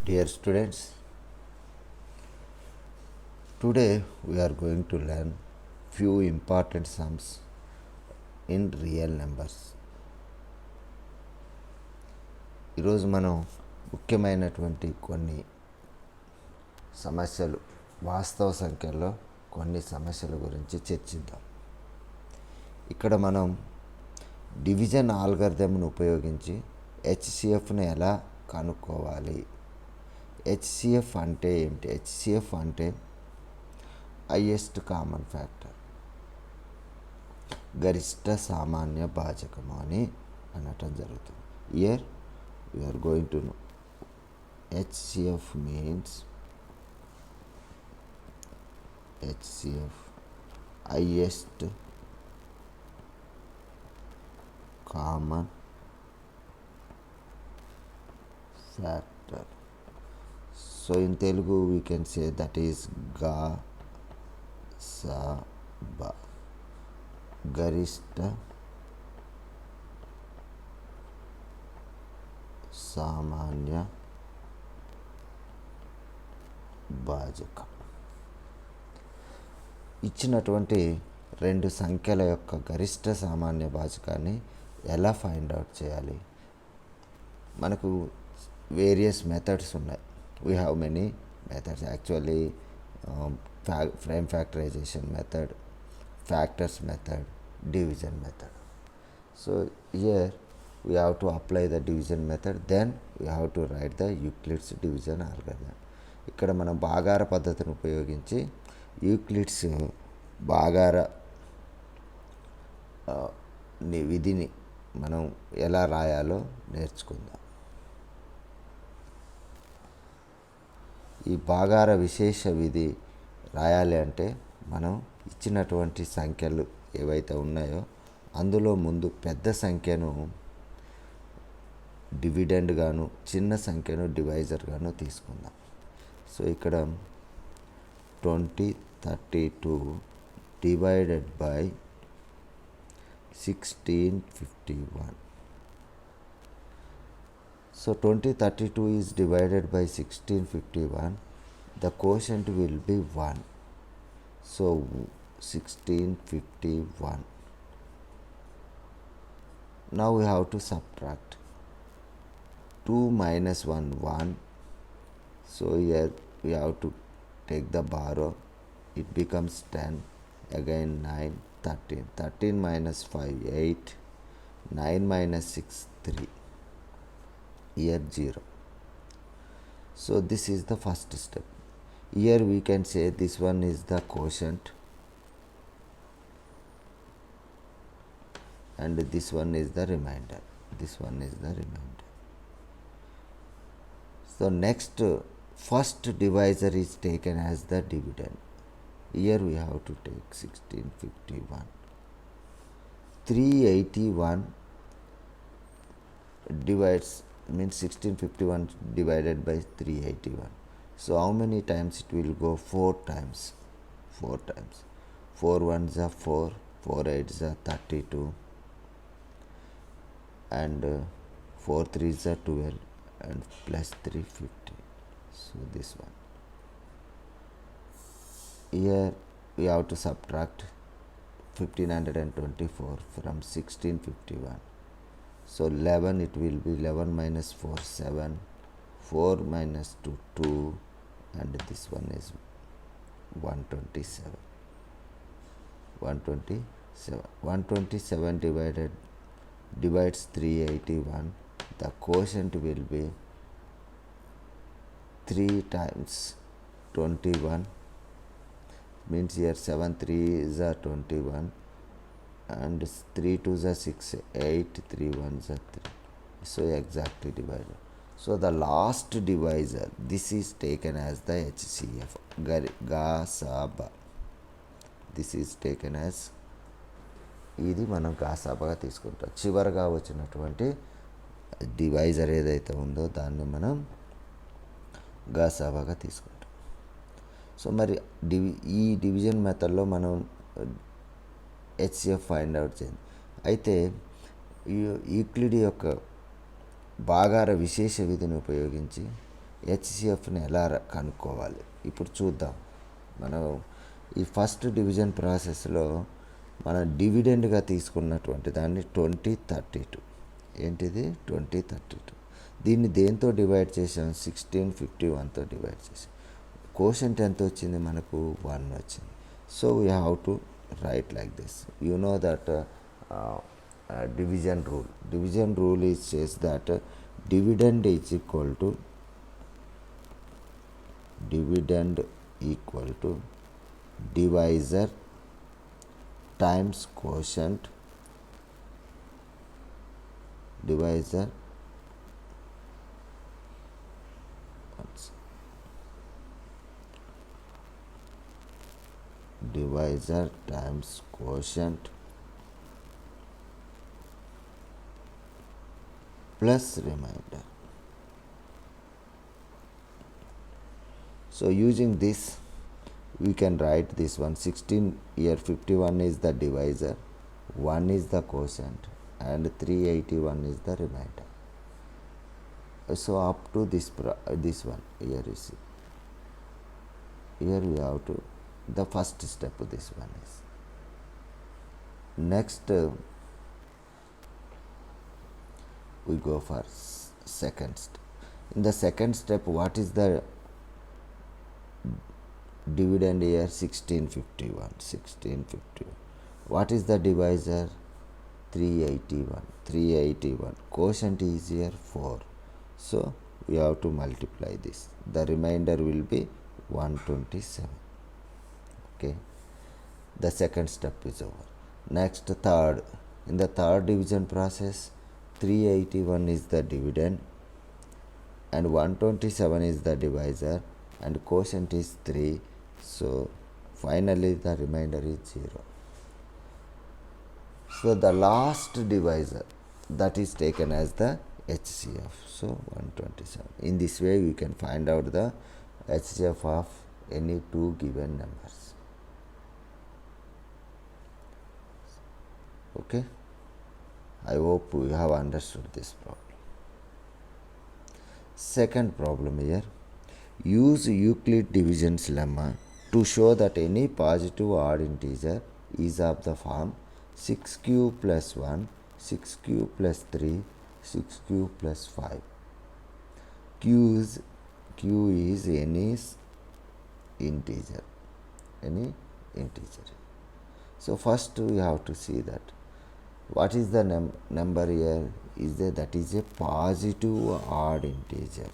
Dear students, today we are going to learn few important sums in real numbers. ఈరోజు మనం ముఖ్యమైనటువంటి కొన్ని సమస్యలు, వాస్తవ సంఖ్యల్లో కొన్ని సమస్యల గురించి చర్చిద్దాం. ఇక్కడ మనం డివిజన్ ఆల్గరిథంను ఉపయోగించి హెచ్సిఎఫ్ను ఎలా కనుక్కోవాలి. హెచ్సిఎఫ్ అంటే ఏమిటి? హెచ్సిఎఫ్ అంటే హైయెస్ట్ కామన్ ఫ్యాక్టర్, గరిష్ట సామాన్య భాజకము అని అనటం జరుగుతుంది. Here we are going to know HCF means HCF highest common factor. So in Telugu we can say that is GASABA, గరిష్ట సామాన్య భాజకం. ఇచ్చినటువంటి రెండు సంఖ్యల యొక్క గరిష్ట సామాన్య భాజకాన్ని ఎలా ఫైండ్ అవుట్ చేయాలి? మనకు వేరియస్ మెథడ్స్ ఉన్నాయి. We have many methods actually. Prime factorization method, factors method, division method. So here we have to apply the division method, then we have to write the Euclid's division algorithm. ఇక్కడ మనం భాగార పద్ధతిని ఉపయోగించి Euclid's భాగార విధిని మనం ఎలా రాయాలో నేర్చుకుందాం. ఈ భాగార విశేష విధి రాయాలి అంటే మనం ఇచ్చినటువంటి సంఖ్యలు ఏవైతే ఉన్నాయో అందులో ముందు పెద్ద సంఖ్యను డివిడెండ్ గాను, చిన్న సంఖ్యను డివైజర్ గాను తీసుకుందాం. సో ఇక్కడ 2032 divided by 1651. So 2032 is divided by 1651. The quotient will be 1. So 1651. Now we have to subtract. 2 minus 1, 1. So here we have to take the borrow. It becomes 10. Again 9, 13. 13 minus 5, 8. 9 minus 6, 3. Here 0. So this is the first step. Here we can say this one is the quotient and this one is the remainder. This one is the remainder. So next, first divisor is taken as the dividend. Here we have to take 1651. 381 divides means 1651 divided by 381. So how many times it will go? 4 times. 4 times. 4 ones are 4, 4 eights are 32, and 4 threes are 12, and plus 350. So this one. Here we have to subtract 1524 from 1651. So 11, it will be 11 minus 4, 7, 4 minus 2, 2, and this one is 127. 127. 127 divides 381. The quotient will be 3 times 21. Means here 7 3s are 21. And 3 2s are 6, 8, 3 1s are 3. So exactly divided. So the last divisor, this is taken as the HCF, GASABA. This is taken as, ఇది మనం గాసాబాగా తీసుకుంటాం. చివరగా వచ్చినటువంటి divisor ఏదైతే ఉందో దాన్ని మనం గాసాబాగా తీసుకుంటాం. సో మరి ఈ డివిజన్ మెథడ్లో మనం హెచ్సిఎఫ్ ఫైండ్ అవుట్ చేయండి. అయితే యూక్లిడ్ యొక్క భాగార విశేష విధిని ఉపయోగించి హెచ్సిఎఫ్ని ఎలా కనుక్కోవాలి ఇప్పుడు చూద్దాం. మనం ఈ ఫస్ట్ డివిజన్ ప్రాసెస్లో మన డివిడెండ్గా తీసుకున్నటువంటి దాన్ని 2032. ఏంటిది 2032. దీన్ని దేంతో డివైడ్ చేసాం? 1651తో డివైడ్ చేసాం. కోషంట్ ఎంత వచ్చింది మనకు? 1 వచ్చింది. So we have to right like this. You know that division rule. Division rule is says that dividend is equal to divisor times quotient divisor times quotient plus remainder. So using this we can write this one. 16 here 51 is the divisor, 1 is the quotient, and 381 is the remainder. So up to this one here you see. Here we have to the first step this one is. Next we go for second step. In the second step, what is the dividend here? 1651. What is the divisor? 381. Quotient is here 4. So we have to multiply this. The remainder will be 127. Okay. The second step is over. Next, third. In the third division process, 381 is the dividend and 127 is the divisor and quotient is 3. So finally the remainder is 0. So the last divisor, that is taken as the HCF. So 127. In this way we can find out the HCF of any two given numbers. Okay. I hope you have understood this problem. Second problem here. Use Euclid division's lemma to show that any positive odd integer is of the form 6q plus 1, 6q plus 3, 6q plus 5. Q is any integer. So first we have to see that what is the number here? That is a positive odd integer.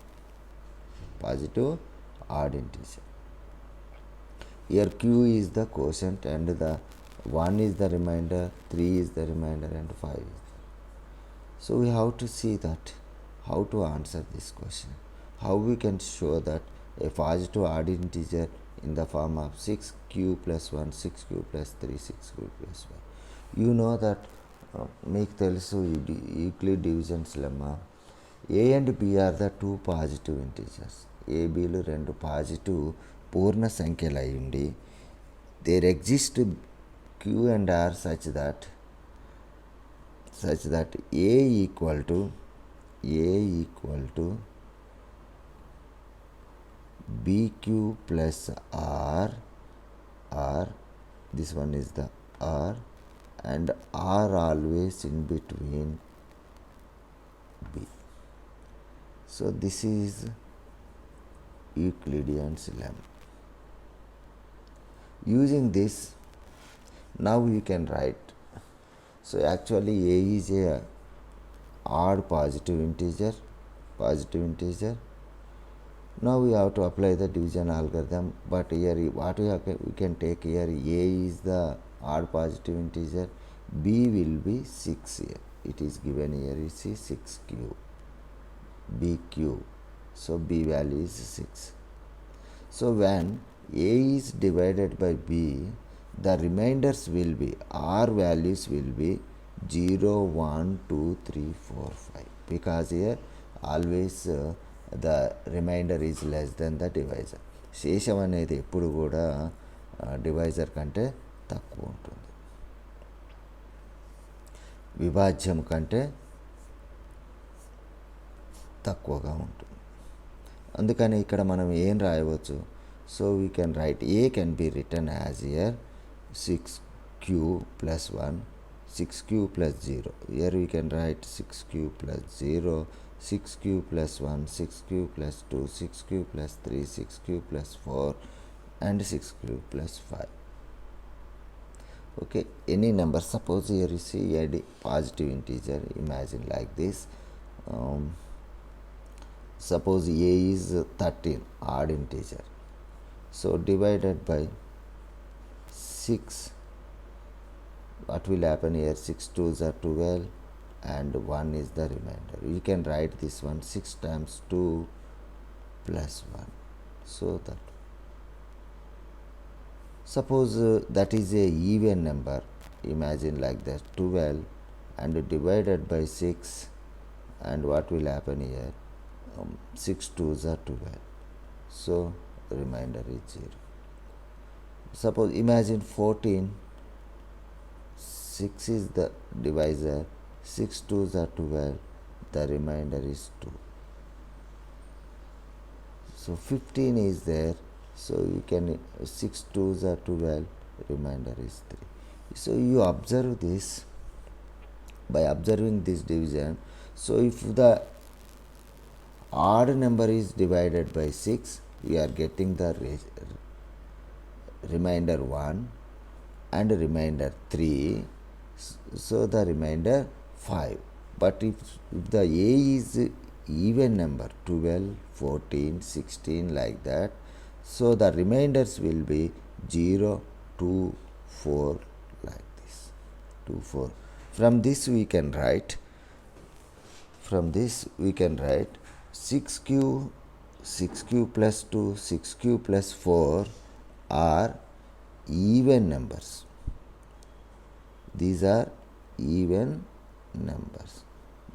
Here q is the quotient and the 1 is the remainder, 3 is the remainder, and 5 is the. So we have to see that how to answer this question. How we can show that a positive odd integer in the form of 6q plus 1, 6q plus 3, 6q plus 5. You know that మీకు తెలుసు Euclid divisions lemma. A and B are the two positive integers. ఏబీలు రెండు positive పూర్ణ సంఖ్యలు అయి ఉండి there exist Q and R such that A equal to BQ plus R this one is the R and R always in between B. So this is Euclidean's lemma. Using this, now we can write. So actually A is a odd positive integer. Now we have to apply the division algorithm, but here what we can take here, A is the odd positive integer, B will be 6 here. It is given here, you see 6q, BQ. So B value is 6. So when A is divided by B, the remainders will be, R values will be 0, 1, 2, 3, 4, 5. Because here always the remainder is less than the divisor. శేషం అనేది ఎప్పుడు కూడా divisor కంటే తక్కువ ఉంటుంది, విభాజ్యం కంటే తక్కువగా ఉంటుంది. అందుకని ఇక్కడ మనం ఏం రాయవచ్చు? So we can right A can be return as year 6q plus 1, 6q plus 0. Here we can write 6q plus 0, 6q plus 1, 6q plus 2, 6q plus 3, 6q plus 4 and 6q plus 5. Okay, any number, suppose here you see a positive integer, imagine like this. Suppose a is 13, odd integer. So divided by 6, what will happen here? 6 2s are 12 and 1 is the remainder. You can write this one 6 times 2 plus 1. So that, suppose that is a even number, imagine like that, 12 and divided by 6, and what will happen here? 6 2s are 12, so remainder is 0. Suppose imagine 14, 6 is the divisor, 6 2s are 12, the remainder is 2. So 15 is there, so you can 6 2s are 12, remainder is 3. So you observe this, by observing this division. So if the odd number is divided by 6, we are getting the remainder 1 and remainder 3, so the remainder 5. But if the a is even number, 12 14 16 like that, so the remainders will be 0 2 4 like this, 2 4. From this we can write 6q plus 2, 6q plus 4 are even numbers. These are even numbers.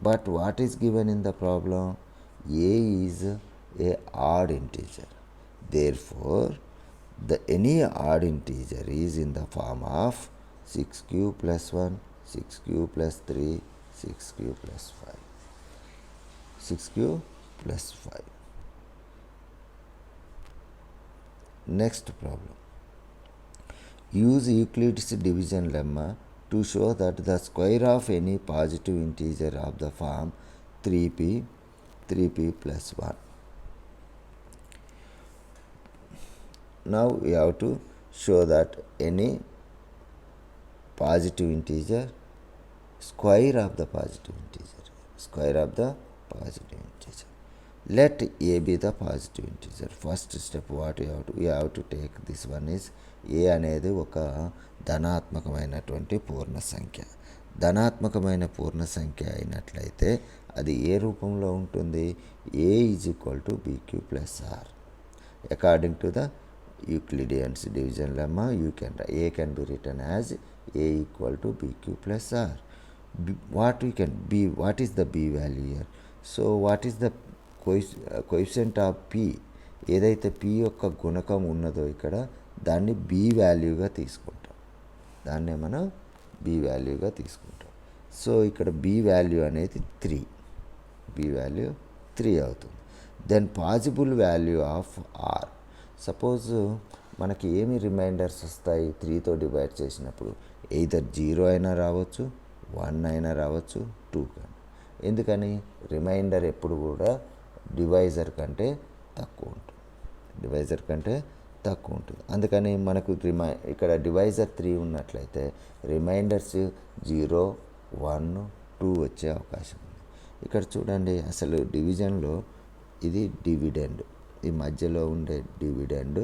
But what is given in the problem? A is a odd integer. Therefore, any odd integer is in the form of 6q plus 1, 6q plus 3, 6q plus 5. 6q plus 5. Next problem. Use Euclid's division lemma to show that the square of any positive integer of the form 3p plus 1. Now we have to show that any positive integer, square of the positive integer. Let a be the positive integer. First step, what we have to take, this one is a అనేది ఒక ధనాత్మకమైనటువంటి పూర్ణ సంఖ్య. ధనాత్మకమైన పూర్ణ సంఖ్య అయినట్లయితే అది ఏ రూపంలో ఉంటుంది? a is equal to bq plus r. According to the Euclidean's division lemma, a can be written as a equal to bq plus r. What is the b value here? So what is the coefficient of p? ఏదైతే p యొక్క గుణకం ఉన్నదో ఇక్కడ, దాన్ని b వాల్యూగా తీసుకుంటాం. So ఇక్కడ b value అనేది 3. అవుతుంది. Then possible value of r. Suppose మనకి ఏమి రిమైండర్స్ వస్తాయి 3తో డివైడ్ చేసినప్పుడు? ఎయిదర్ 0 అయినా రావచ్చు, 1 అయినా రావచ్చు, 2 కానీ. ఎందుకని? రిమైండర్ ఎప్పుడు కూడా డివైజర్ కంటే తక్కువ ఉంటుంది. అందుకని మనకు ఇక్కడ డివైజర్ 3 ఉన్నట్లయితే రిమైండర్స్ 0 1 2 వచ్చే అవకాశం ఉంది. ఇక్కడ చూడండి, అసలు డివిజన్లో ఇది డివిడెండ్, ఈ మధ్యలో ఉండే dividend,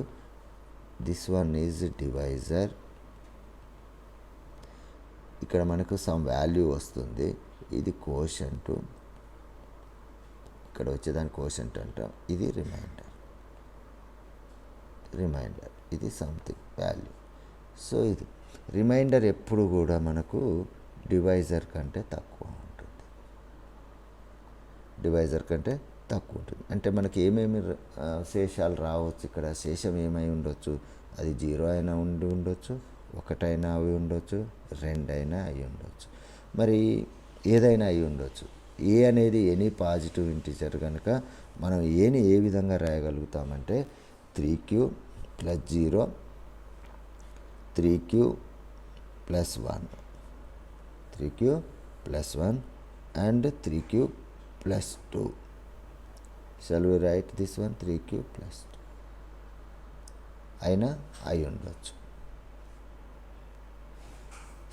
this one is divisor. ఇక్కడ మనకు సమ్ వాల్యూ వస్తుంది, ఇది కోషంట్, ఇక్కడ వచ్చేదాన్ని కోషంట్ అంటాం. ఇది రిమైండర్, ఇది సంథింగ్ వాల్యూ. సో ఇది రిమైండర్ ఎప్పుడు కూడా మనకు డివైజర్ కంటే తక్కువ ఉంటుంది. అంటే మనకి ఏమేమి శేషాలు రావచ్చు? ఇక్కడ శేషం ఏమై ఉండొచ్చు? అది 0 అయినా ఉండొచ్చు, 1 అయినా అవి ఉండొచ్చు, 2 అయినా అయి ఉండొచ్చు, మరి ఏదైనా అయి ఉండొచ్చు. ఏ అనేది ఎనీ పాజిటివ్ ఇంటిజర్ కనుక మనం ఏని ఏ విధంగా రాయగలుగుతామంటే 3q plus 0, 3q plus 1, 3q plus 1 and 3q plus 2. Shall we write this one 3q plus 2 అయినా అయి ఉండొచ్చు.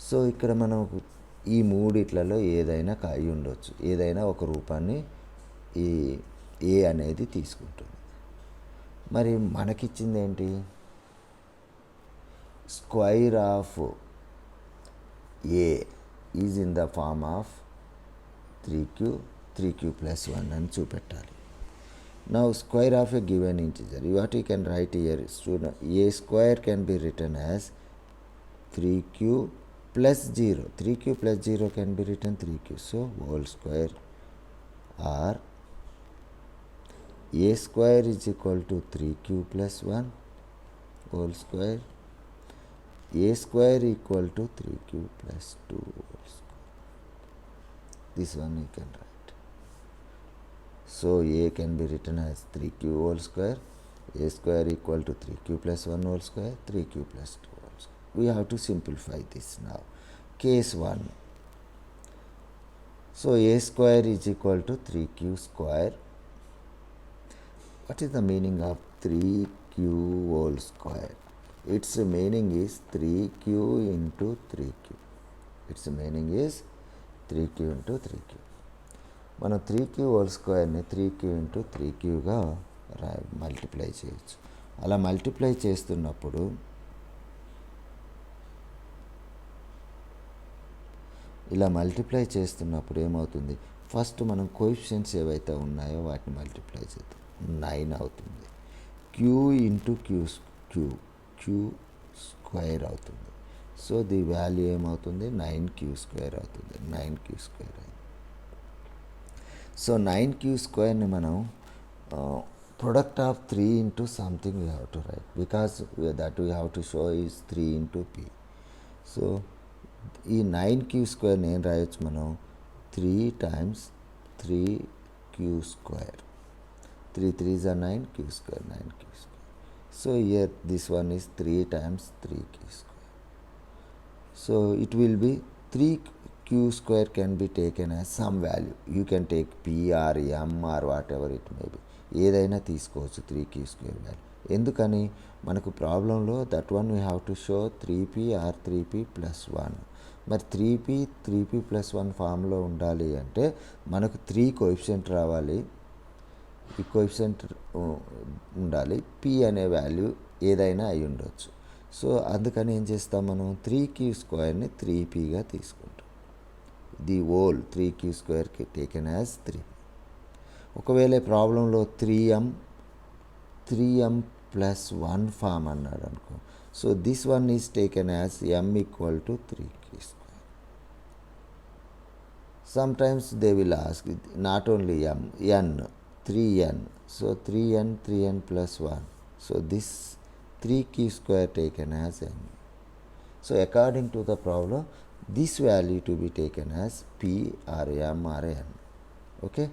సో ఇక్కడ మనం ఈ మూడిట్లలో ఏదైనా అయి ఉండొచ్చు, ఏదైనా ఒక రూపాన్ని ఈ ఏ అనేది తీసుకుంటుంది. మరి మనకిచ్చింది ఏంటి? Square of a is in the form of 3q plus 1 అని చూపెట్టాలి. Now square of a given integer, what you can write here, student, a square can be written as 3q plus 0. 3q plus 0 can be written 3q. So whole square, or a square is equal to 3q plus 1 whole square. A square equal to 3q plus 2 whole square. This one you can write. So a can be written as 3q whole square, a square equal to 3q plus 1 whole square, 3q plus 2 whole square. We have to simplify this now. Case 1. So a square is equal to 3q square. What is the meaning of 3q whole square? Its meaning is 3q into 3q. Its meaning is 3q into 3q. మనం 3q whole స్క్వేర్ని 3q into 3qగా multiply చేయొచ్చు. అలా multiply చేస్తున్నప్పుడు ఏమవుతుంది? First మనం coefficients ఏవైతే ఉన్నాయో వాటిని మల్టిప్లై చేద్దాం. 9 అవుతుంది. q ఇంటూ q స్క్వేర్ అవుతుంది. సో ది వాల్యూ ఏమవుతుంది? 9q స్క్వేర్ అవుతుంది. 9q స్క్వేర్ అయింది. సో 9q స్క్వేర్ని మనం product of 3 into something we have to right, because that we have to show is 3 into p. So ఈ 9q స్క్వేర్ని ఏం రాయొచ్చు మనం? 3 times 3q square. 3 3s are 9, q square 9q square. So here this one is 3 times 3q square. So it will be 3q square can be taken as some value. You can take p or m or whatever it may be. ఏదైనా తీసుకోవచ్చు 3q square value. ఎందుకని? మనకు ప్రాబ్లంలో that one we have to show 3p or 3p plus 1. మరి 3p plus 1 ఫామ్లో ఉండాలి అంటే మనకు 3 కోఎఫిషియంట్ రావాలి. ఈ కోఎఫిషియంట్ ఉండాలి. p అనే వాల్యూ ఏదైనా అయి ఉండొచ్చు. సో అందుకని ఏం చేస్తాం మనం? 3q స్క్వేర్ని 3pగా తీసుకుంటాం. ది హోల్ 3q స్క్వేర్కి టేకెన్ యాజ్ 3p. ఒకవేళ ప్రాబ్లంలో 3m ప్లస్ 1 ఫామ్ అన్నాడు అనుకో. So this one is taken as m equal to 3q square. Sometimes they will ask not only m, n, 3n. So 3n plus 1. So this 3q square taken as n. So according to the problem, this value to be taken as p or m or n. Okay.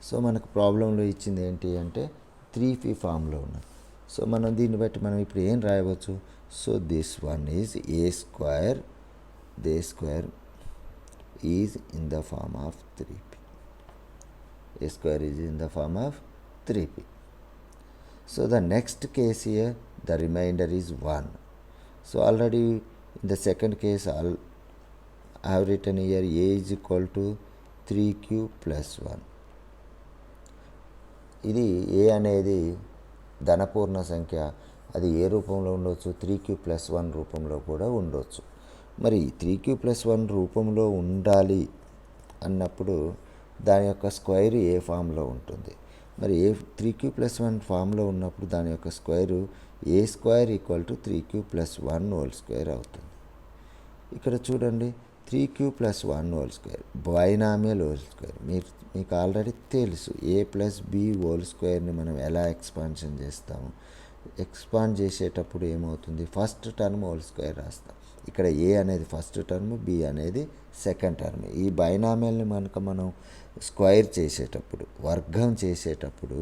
So మనకు ప్రాబ్లంలో ఇచ్చింది ఏంటి అంటే 3p ఫామ్లో ఉన్నది. So మనం దీన్ని బట్టి మనం ఇప్పుడు ఏం రాయవచ్చు? So this one is a square is in the form of 3p. A square is in the form of 3p. So the next case here, the remainder is 1. So already in the second case, I have written here a is equal to 3q plus 1. ఇది a అనేది ధనపూర్ణ సంఖ్య. అది ఏ రూపంలో ఉండొచ్చు? 3q plus 1 రూపంలో కూడా ఉండొచ్చు. మరి 3q ప్లస్ 1 రూపంలో ఉండాలి అన్నప్పుడు దాని యొక్క స్క్వేర్ ఏ ఫామ్లో ఉంటుంది? మరి 3q ప్లస్ 1 ఫామ్లో ఉన్నప్పుడు దాని యొక్క square A square equal to 3q plus 1 whole square అవుతుంది. ఇక్కడ చూడండి 3q plus 1 whole square binomial whole square. మీకు ఆల్రెడీ తెలుసు a ప్లస్ b హోల్ స్క్వేర్ని మనం ఎలా ఎక్స్పాన్షన్ చేస్తాము. ఎక్స్పాండ్ చేసేటప్పుడు ఏమవుతుంది? ఫస్ట్ టర్మ్ హోల్ స్క్వేర్ రాస్తాం. ఇక్కడ ఏ అనేది ఫస్ట్ టర్మ్, బి అనేది సెకండ్ టర్మ్. ఈ బైనామియల్ని మనం స్క్వైర్ చేసేటప్పుడు, వర్గం చేసేటప్పుడు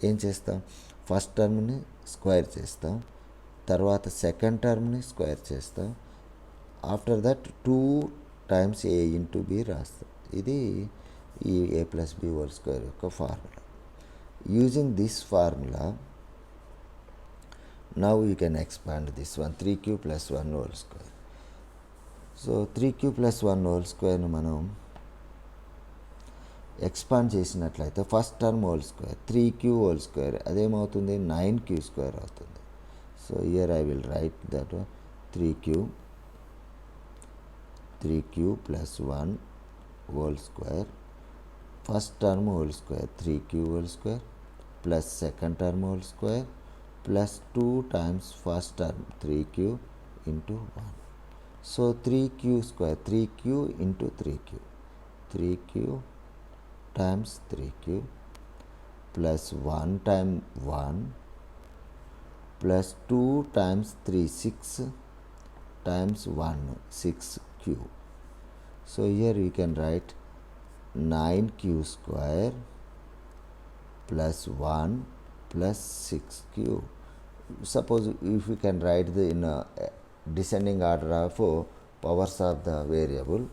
ఏం చేస్తాం? ఫస్ట్ టర్మ్ని స్క్వైర్ చేస్తాం, తర్వాత సెకండ్ టర్మ్ని స్క్వైర్ చేస్తాం, after that 2 times a into b రాస్తాం. ఇది ఈ a plus b whole square యొక్క formula. Using this formula now you can expand this one, 3q plus 1 whole square. So 3q plus 1 whole square ను మనం expand చేసినట్లయితే first term whole square 3q whole square అదేమవుతుంది? 9q square అవుతుంది. So here I will write that 3q plus 1 whole square, first term whole square 3q whole square plus second term whole square plus 2 times first term 3q into 1. So 3q square, 3q into 3q, 3q times 3q plus 1 time 1 plus 2 times 3, 6 times 1, 6q. So here we can write 9q square plus 1 plus 6q. Suppose if we can write the in a descending order of powers of the variable,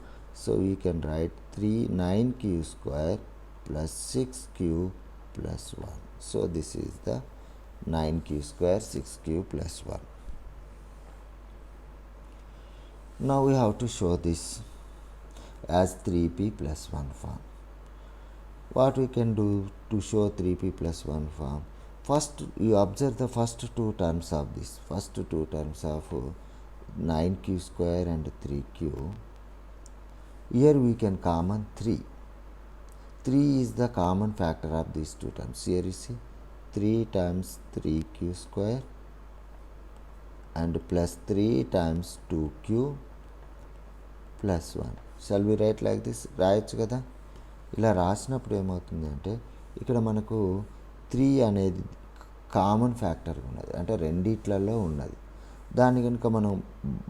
so we can write 9q square plus 6q plus 1. So this is the 9q square, 6q plus 1. Now we have to show this as 3p plus 1 form. What we can do to show 3p plus 1 form? First, you observe the first two terms of this. First two terms of 9q square and 3q. Here we can common 3. 3 is the common factor of these two terms. Here you see 3 times 3q square and plus 3 times 2q plus 1. Shall we write like this? రాయొచ్చు కదా. ఇలా రాసినప్పుడు ఏమవుతుంది అంటే ఇక్కడ మనకు 3 అనేది common factor ఉన్నది, అంటే రెండిట్లలో ఉన్నది. దాన్ని కనుక మనం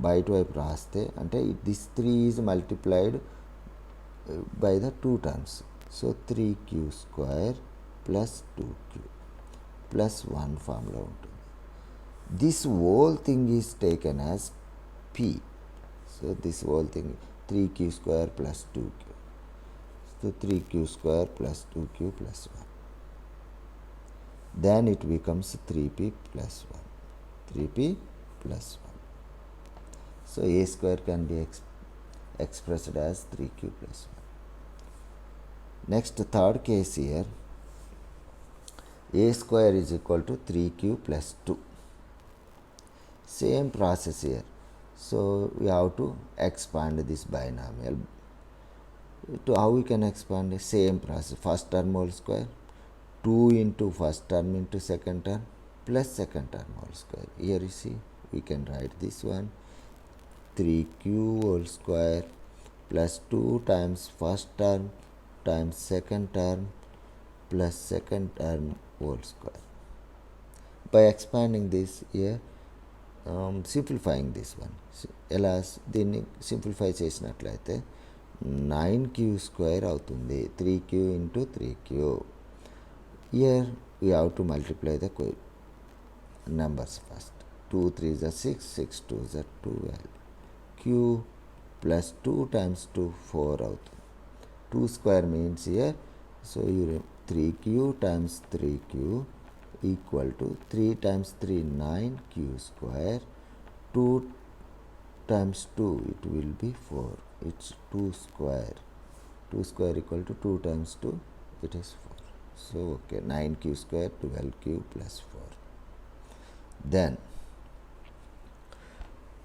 బయట వైపు రాస్తే అంటే this 3 is multiplied by the 2 terms. So 3q square plus 2q plus 1 ఫామ్లో ఉంటుంది. This whole thing is taken as p. So this whole thing 3q square plus 2q. So 3q square plus 2q plus 1. Then it becomes 3p plus 1. 3p plus 1. So a square can be expressed as 3q plus 1. Next, third case here, a square is equal to 3q plus 2. Same process here. So we have to expand this binomial. To how we can expand? The same process. First term whole square, 2 into first term into second term plus second term whole square. Here you see we can write this one 3q whole square plus 2 times first term times second term plus second term whole square. By expanding this here, simplifying this one, ఎలా దీన్ని simplify చేసినట్లయితే 9q square అవుతుంది, 3q into 3q. Year we have to multiply the numbers first. 2 3 is 6, 6 2 is 12, q plus 2 times 2 4 అవుతుంది. 2 square means here, so you 3q times 3q equal to 3 times 3 9q square, 2 times 2 it will be 4, it's 2 square, 2 square equal to 2 times 2 it is 4. So okay, 9q square 12q plus 4. Then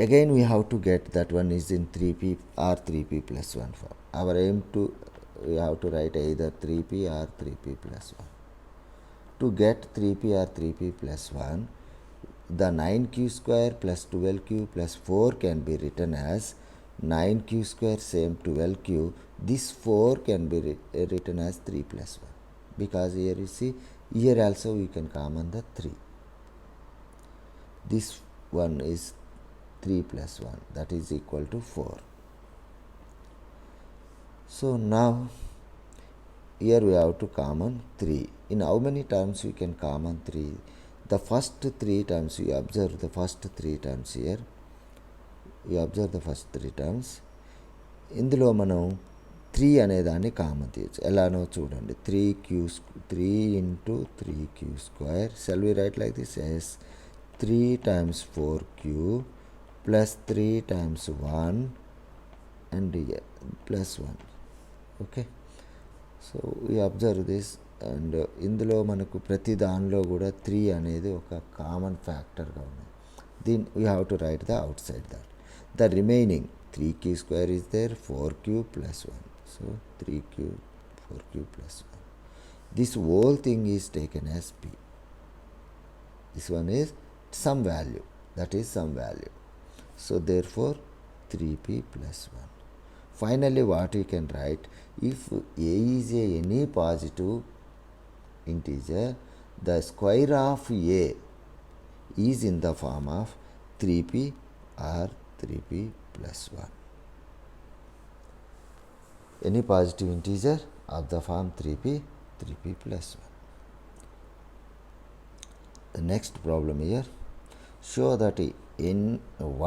again we have to get that one is in 3p or 3p plus 1 form. Our aim to we have to write either 3p or 3p plus 1. To get 3p or 3p plus 1, the 9q square plus 12q plus 4 can be written as 9q square same 12q. This 4 can be written as 3 plus 1, because here you see, here also we can common the 3. This one is 3 plus 1, that is equal to 4. So now here we have to common 3. In how many terms we can common 3? The first 3 terms, you observe the first 3 terms here. You observe the first 3 terms. ఇందులో మనం 3 అనేదాన్ని common తీయచ్చు. ఎలానో చూడండి. 3 into 3q square. Shall we write like this? Yes. 3 times 4q plus 3 times 1 and plus 1. Okay. So ఈ observe this. And ఇందులో మనకు ప్రతి దానిలో కూడా 3 అనేది ఒక కామన్ ఫ్యాక్టర్గా ఉంది. దీన్ని we have to write the out side that. The remaining 3q square is there, 4q plus 1. So 3q, 4q plus 1. This whole thing is taken as p. This one is some value. That is some value. So therefore 3p plus 1. Finally, what we can write, if a is any positive integer, the square of a is in the form of 3p or 3p plus 1. Any positive integer of the form 3p plus 1. The next problem here, show that in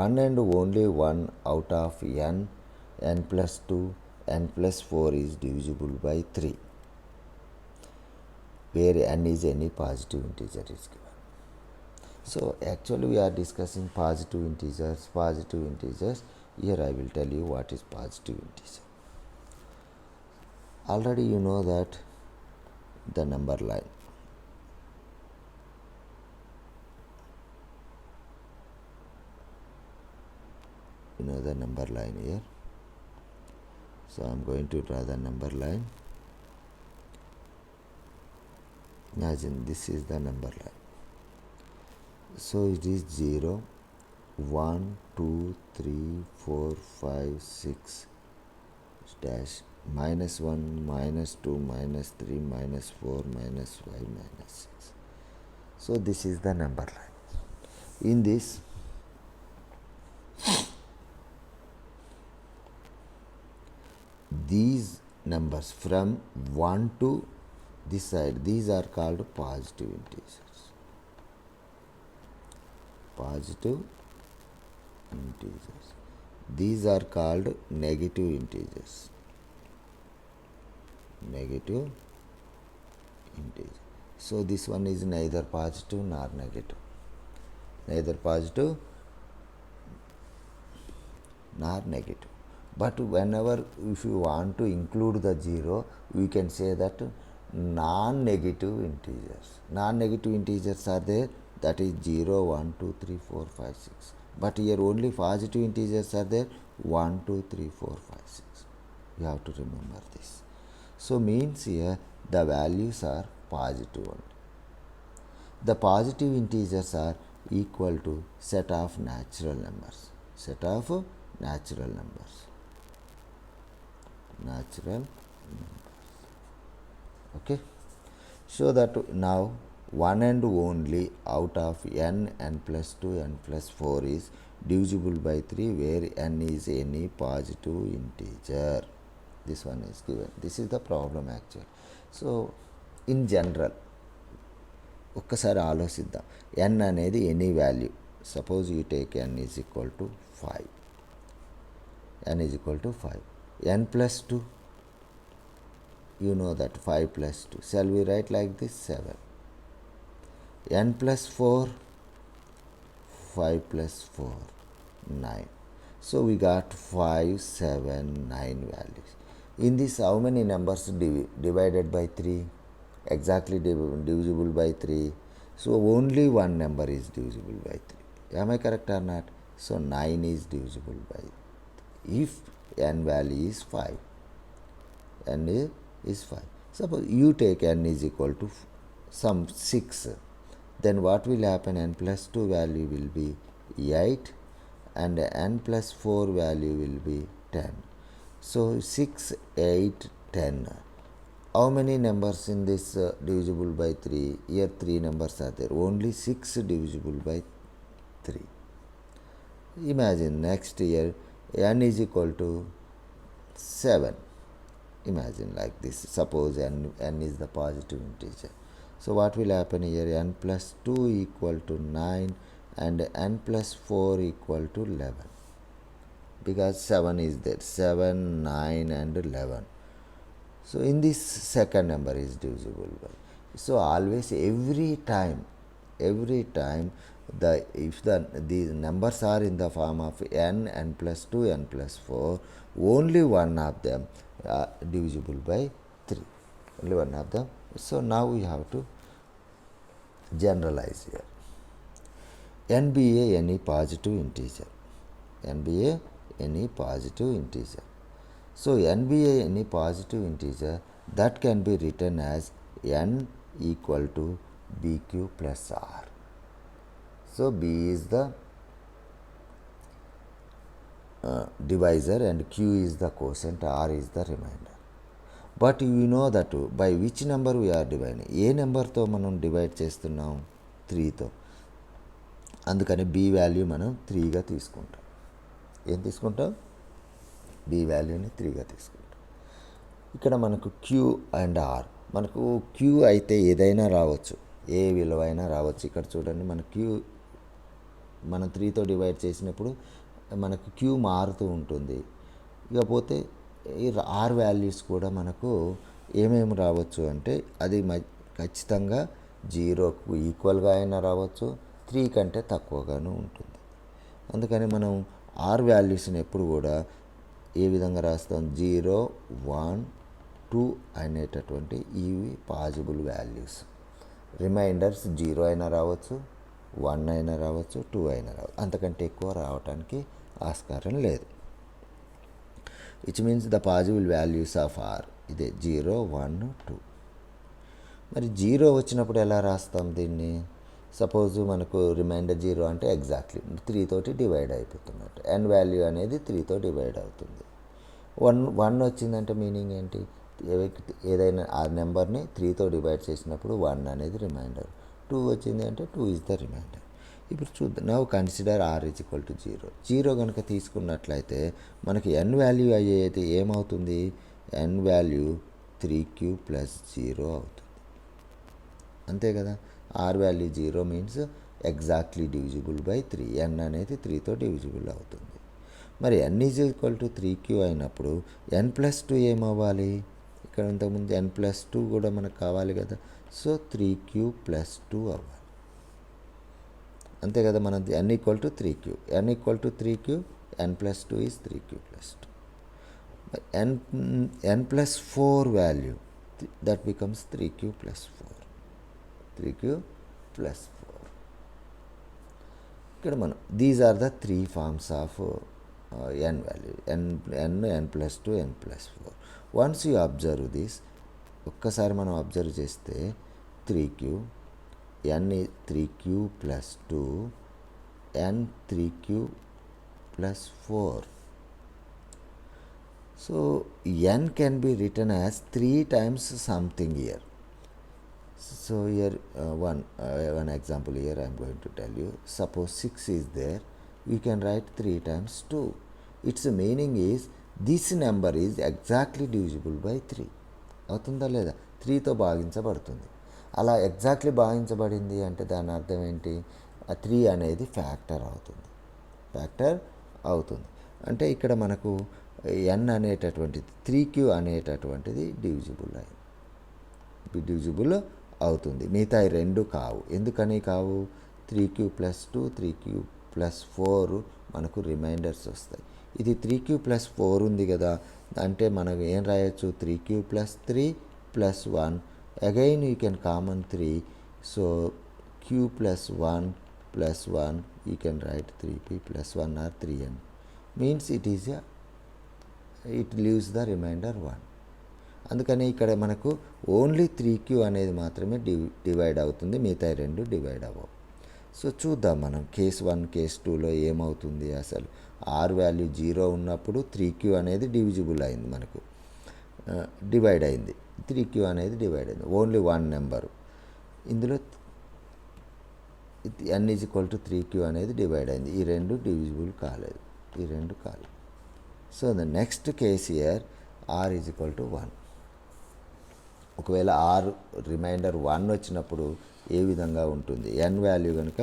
one and only one out of n plus 2, n plus 4 is divisible by 3, where n is any positive integer is given. So actually we are discussing positive integers. Here I will tell you what is positive integer. Already you know that the number line. You know the number line here. So I am going to draw the number line. Imagine this is the number line. So it is 0, 1, 2, 3, 4, 5, 6 dash, minus 1, minus 2, minus 3, minus 4, minus 5, minus 6. So this is the number line. In this, these numbers from 1 to this side, these are called positive integers. Positive integers. These are called negative integers. Negative integer. So this one is neither positive nor negative. Neither positive nor negative. But whenever if you want to include the 0, we can say that non-negative integers. Non-negative integers are there, that is 0, 1, 2, 3, 4, 5, 6. But here only positive integers are there, 1, 2, 3, 4, 5, 6. You have to remember this. So means here the values are positive only. The positive integers are equal to set of natural numbers. Set of natural numbers. Natural numbers. Okay. So that now 1 and only out of n plus 2, n plus 4 is divisible by 3, where n is any positive integer. This one is given. This is the problem actually. So in general, ఒక్కసారి ఆలోచిద్దాం. n అనేది any value. Suppose you take n is equal to 5. n is equal to 5. n plus 2, you know that 5 plus 2. Shall we write like this? 7. n plus 4, 5 plus 4, 9. So we got 5, 7, 9 values. In this, how many numbers divided by 3? Exactly divisible by 3. So only one number is divisible by 3. Am I correct or not? So 9 is divisible by 3. If n value is 5. n is 5. Suppose you take n is equal to some 6. Then what will happen? N plus 2 value will be 8 and n plus 4 value will be 10. So 6, 8, 10. How many numbers in this divisible by 3? Here 3 numbers are there. Only 6 divisible by 3. Imagine next year n is equal to 7. Imagine like this. Suppose n is the positive integer. So what will happen here? N plus 2 equal to 9 and n plus 4 equal to 11. Because 7 is there. 7, 9 and 11. So in this second number is divisible by. So always every time if these numbers are in the form of n plus 2, n plus 4, only one of them divisible by 3. Only one of them. So now we have to generalize here. N be any positive integer. N be any positive integer. So n be any positive integer that can be written as n equal to bq plus r. So b is the divisor and q is the quotient, r is the remainder. But you know that by which number we are dividing. ఏ నెంబర్తో మనం divide చేస్తున్నాం? 3తో. అందుకని b value మనం 3గా తీసుకుంటాం. ఏం తీసుకుంటాం? b వాల్యూని 3గా తీసుకుంటాం. ఇక్కడ మనకు q అండ్ r. మనకు q అయితే ఏదైనా రావచ్చు, ఏ విలువ అయినా రావచ్చు. ఇక్కడ చూడండి, మన q మనం 3తో డివైడ్ చేసినప్పుడు మనకు q మారుతూ ఉంటుంది. ఇకపోతే ఈ r వాల్యూస్ కూడా మనకు ఏమేమి రావచ్చు అంటే అది ఖచ్చితంగా 0కు ఈక్వల్గా అయినా రావచ్చు, 3 కంటే తక్కువగాను ఉంటుంది. అందుకని మనం r వాల్యూస్ని ఎప్పుడు కూడా ఏ విధంగా రాస్తాం? 0, 1, 2 అనేటటువంటి ఇవి పాజిబుల్ వాల్యూస్. రిమైండర్స్ 0 అయినా రావచ్చు, 1 అయినా రావచ్చు, 2 అయినా రావచ్చు. అంతకంటే ఎక్కువ రావడానికి ఆస్కారం లేదు. Which means the possible values of r ఇదే 0, 1, 2. మరి 0 వచ్చినప్పుడు ఎలా రాస్తాం దీన్ని? సపోజ్ మనకు రిమైండర్ 0 అంటే ఎగ్జాక్ట్లీ 3 తోటి డివైడ్ అయిపోతున్నట్టు. n వాల్యూ అనేది 3తో డివైడ్ అవుతుంది. 1 వచ్చిందంటే మీనింగ్ ఏంటి? ఏదైనా ఆ నెంబర్ని 3తో డివైడ్ చేసినప్పుడు 1 అనేది రిమైండర్. 2 వచ్చింది అంటే 2 ఈజ్ ద రిమైండర్. ఇప్పుడు చూద్దాం. Now consider r is equal to 0. 0 కనుక తీసుకున్నట్లయితే మనకి n వాల్యూ అయ్యేది ఏమవుతుంది? n వాల్యూ 3q ప్లస్ 0 అవుతుంది. అంతే కదా. r value 0 means exactly divisible by 3. n అనేది 3తో డివిజిబుల్ అవుతుంది. మరి n is equal to 3q అయినప్పుడు n ప్లస్ 2 ఏమవ్వాలి? ఇక్కడ ఇంతకుముందు n ప్లస్ 2 కూడా మనకు కావాలి కదా. సో 3q ప్లస్ 2 అవ్వాలి. అంతే కదా. మనం n equal to 3q, n equal to 3q, n plus 2 is 3q plus 2. n plus 4 value that becomes 3q plus 4. 3q plus 4. ఇక్కడ మనం these are the 3 forms of n value. n plus 2, n plus 4. Once you observe this, ఒక్కసారి మనం observe చేస్తే 3q, n 3q plus 2, n 3q plus 4. So n can be written as 3 times something here. So here one example here I am going to tell you. Suppose 6 is there, we can write 3 times 2. Its meaning is this number is exactly divisible by 3. అవుతుందా లేదా? 3తో భాగించబడుతుంది. అలా exactly భాగించబడింది అంటే దాని అర్థం ఏంటి? 3 అనేది ఫ్యాక్టర్ అవుతుంది. అంటే ఇక్కడ మనకు n అనేటటువంటిది 3q అనేటటువంటిది డివిజిబుల్ అవుతుంది. మిగతా 2 కావు. ఎందుకని కావు? 3q ప్లస్ 2, 3q ప్లస్ 4 మనకు రిమైండర్స్ వస్తాయి. ఇది 3q ప్లస్ 4 ఉంది కదా, అంటే మనం ఏం రాయొచ్చు? 3q plus 3 plus 1. Again you can common 3. So q plus 1 plus 1 you can write 3p plus 1 or 3n. Means it leaves the remainder 1. అందుకని ఇక్కడ మనకు ఓన్లీ 3q అనేది మాత్రమే డివైడ్ అవుతుంది, మిగతా 2 డివైడ్ అవ్వవు. సో చూద్దాం మనం కేస్ 1, కేస్ 2లో ఏమవుతుంది. అసలు r వాల్యూ 0 ఉన్నప్పుడు 3q అనేది డివిజిబుల్ అయింది, మనకు డివైడ్ అయింది. 3q అనేది డివైడ్ అయింది, ఓన్లీ 1 నెంబరు. ఇందులో n is equal to 3q అనేది డివైడ్ అయింది. ఈ రెండు డివిజిబుల్ కాలేదు, ఈ రెండు కాలేదు. So the next case year are is equal to 1. ఒకవేళ ఆర్ రిమైండర్ 1 వచ్చినప్పుడు ఏ విధంగా ఉంటుంది? n వాల్యూ కనుక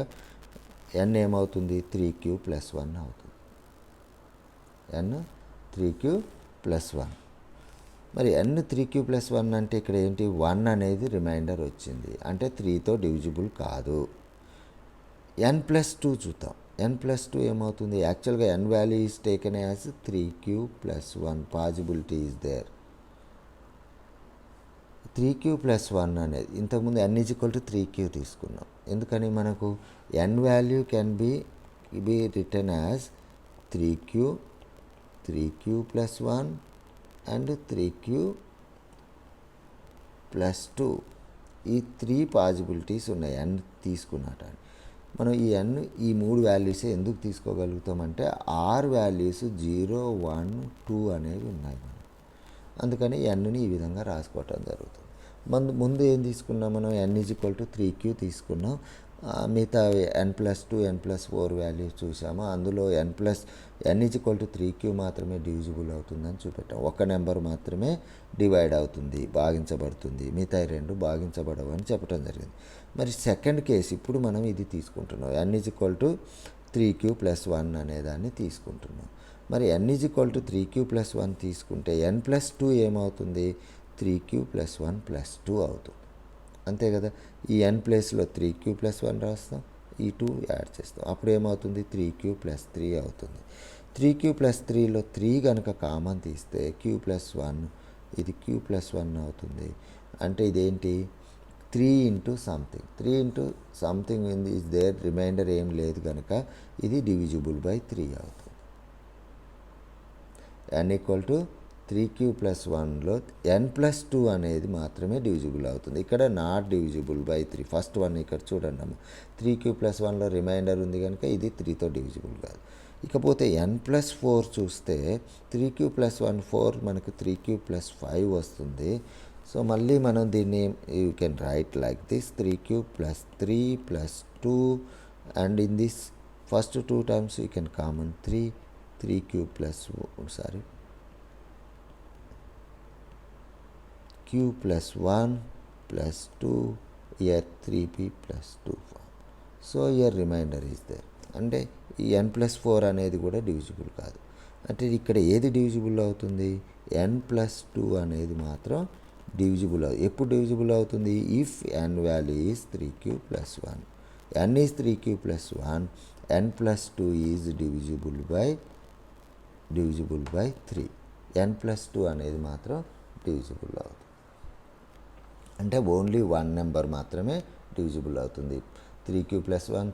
n ఏమవుతుంది? 3q ప్లస్ 1 అవుతుంది. n 3q plus 1. మరి n 3q ప్లస్ 1 అంటే ఇక్కడ ఏంటి? 1 అనేది రిమైండర్ వచ్చింది, అంటే 3తో డివిజిబుల్ కాదు. n ప్లస్ 2 చూద్దాం. n ప్లస్ 2 ఏమవుతుంది? యాక్చువల్గా n value is taken as 3q plus 1. Possibility is there. 3q plus 1 అనేది ఇంతకుముందు n is equal to 3q తీసుకున్నాం. ఎందుకని? మనకు n value can be return as 3q plus 1 and 3q plus 2. ఈ 3 possibilities ఉన్నాయి n తీసుకున్నట్టు. మనం ఈ 3 వాల్యూసే ఎందుకు తీసుకోగలుగుతామంటే ఆర్ వాల్యూస్ 0, 1, 2 అనేవి ఉన్నాయి మనం. అందుకని nని ఈ విధంగా రాసుకోవటం జరుగుతుంది. ముందు ఏం తీసుకున్నాం మనం? n is equal to 3q తీసుకున్నాం. మిగతా n plus 2, n plus 4 values చూసాము. అందులో n is equal to 3q మాత్రమే డివిజిబుల్ అవుతుందని చూపెట్టాం. ఒక నెంబర్ మాత్రమే డివైడ్ అవుతుంది, భాగించబడుతుంది, మిగతా రెండు భాగించబడవు అని చెప్పడం జరిగింది. మరి సెకండ్ కేసు ఇప్పుడు మనం ఇది తీసుకుంటున్నాం. n is equal to 3q plus 1 అనేదాన్ని తీసుకుంటున్నాం. మరి n is equal to 3q plus 1 తీసుకుంటే n ప్లస్ 2 ఏమవుతుంది? 3q ప్లస్ 1 ప్లస్ 2 అవుతుంది. అంతే కదా? ఈ n ప్లేస్లో 3q ప్లస్ 1 రాస్తాం, ఈ 2 యాడ్ చేస్తాం. అప్పుడు ఏమవుతుంది? 3q ప్లస్ 3 అవుతుంది. 3q ప్లస్ 3లో 3 కనుక కామన్ తీస్తే q ప్లస్ 1, ఇది q ప్లస్ 1 అవుతుంది. అంటే ఇదేంటి? 3 into something. 3 into something is there, remainder ఏం లేదు కనుక ఇది డివిజిబుల్ బై 3 అవుతుంది. n equal to 3q plus 1లో n ప్లస్ 2 అనేది మాత్రమే డివిజిబుల్ అవుతుంది. ఇక్కడ not divisible by 3. First one ఇక్కడ చూడండి అమ్మ, 3q ప్లస్ 1లో రిమైండర్ ఉంది కనుక ఇది 3తో డివిజిబుల్ కాదు. ఇకపోతే n ప్లస్ 4 చూస్తే 3q ప్లస్ 1 4, మనకు 3q ప్లస్ 5 వస్తుంది. సో మళ్ళీ మనం దీన్ని you can write like this, 3q plus 3 plus 2, and in this first 2 terms you can common 3q plus q plus 1 plus 2, here 3p plus 2 form. So here remainder is there. అంటే ఈ n plus 4 అనేది కూడా divisible కాదు. అంటే ఇక్కడ ఏది divisible అవుతుంది? n plus 2 అనేది మాత్రం డివిజిబుల్ అవుతుంది. ఎప్పుడు డివిజిబుల్ అవుతుంది? If n value is 3q plus 1. n is 3q plus 1, n plus 2 is divisible by 3. n plus 2 అనేది మాత్రం డివిజిబుల్ అవుతుంది. అంటే ఓన్లీ 1 నెంబర్ మాత్రమే డివిజిబుల్ అవుతుంది. 3q plus 1,